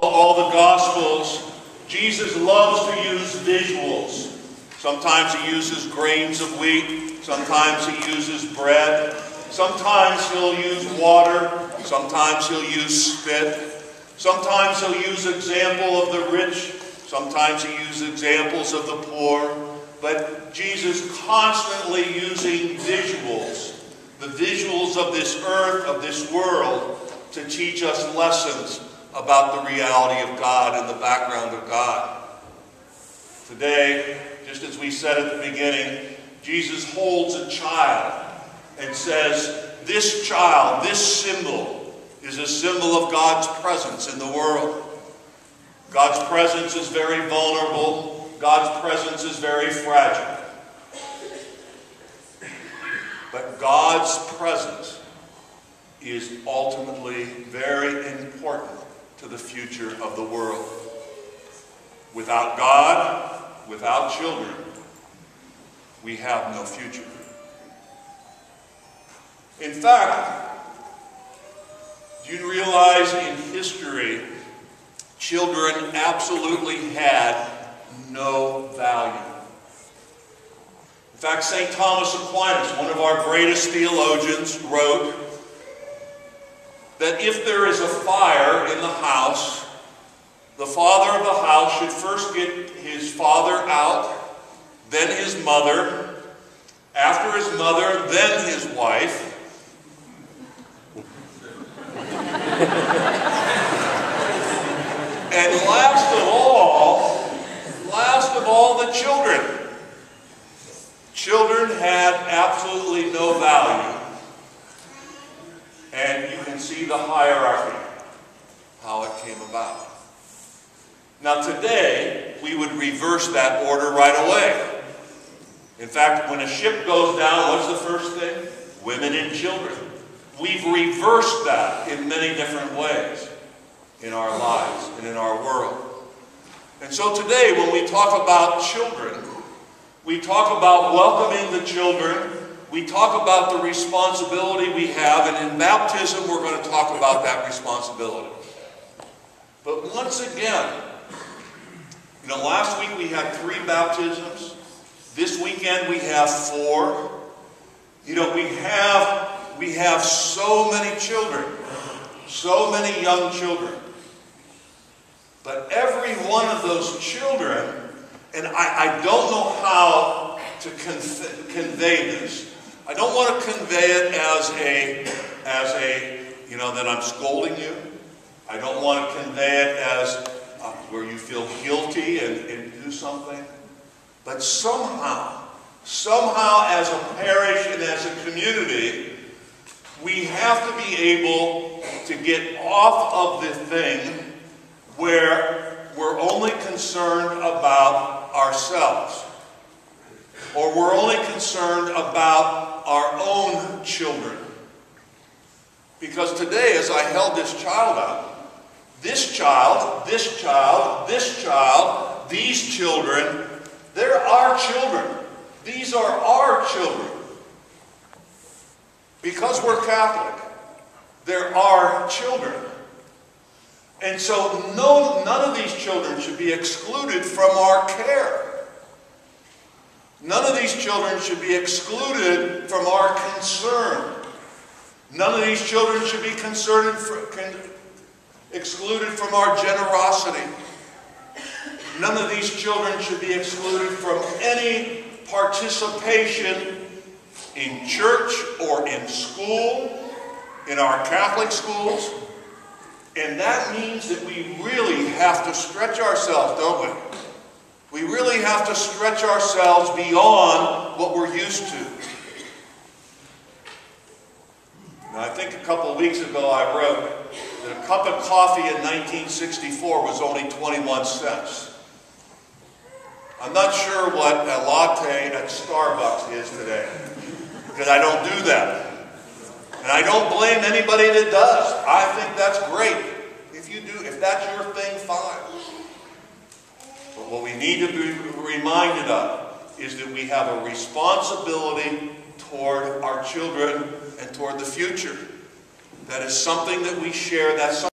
all the Gospels, Jesus loves to use visuals. Sometimes he uses grains of wheat. Sometimes he uses bread. Sometimes he'll use water. Sometimes he'll use spit. Sometimes he'll use example of the rich. Sometimes he uses examples of the poor. But Jesus constantly using visuals, the visuals of this earth, of this world, to teach us lessons about the reality of God and the background of God. Today, just as we said at the beginning, Jesus holds a child and says, this child, this symbol, is a symbol of God's presence in the world. God's presence is very vulnerable. God's presence is very fragile. But God's presence is ultimately very important to the future of the world. Without God, without children, we have no future. In fact, do you realize in history, children absolutely had no value? In fact, St. Thomas Aquinas, one of our greatest theologians, wrote that if there is a fire in the house, the father of the house should first get his father out, then his mother, after his mother, then his wife, and last of all, the children. Children had absolutely no value. And you can see the hierarchy, how it came about. Now today, we would reverse that order right away. In fact, when a ship goes down, what's the first thing? Women and children. We've reversed that in many different ways in our lives and in our world. And so today, when we talk about children, we talk about welcoming the children. We talk about the responsibility we have, and in baptism, we're going to talk about that responsibility. But once again, last week we had 3 baptisms. This weekend we have 4. We have so many children, so many young children. But every one of those children, and I don't know how to convey this. I don't want to convey it as a that I'm scolding you. I don't want to convey it as where you feel guilty and do something. But somehow as a parish and as a community, we have to be able to get off of the thing where we're only concerned about ourselves, or we're only concerned about our own children. Because today, as I held this child up, this child, this child, this child, these children, they're our children. These are our children. Because we're Catholic, they're our children. And so none of these children should be excluded from our care. None of these children should be excluded from our concern. None of these children should be excluded from our generosity. None of these children should be excluded from any participation in church or in school, in our Catholic schools. And that means that we really have to stretch ourselves, don't we? We really have to stretch ourselves beyond what we're used to. Now, I think a couple of weeks ago I wrote that a cup of coffee in 1964 was only 21 cents. I'm not sure what a latte at Starbucks is today, because I don't do that. And I don't blame anybody that does. I think that's great. If you do, if that's your thing, fine. But what we need to be reminded of is that we have a responsibility toward our children and toward the future. That is something that we share. That's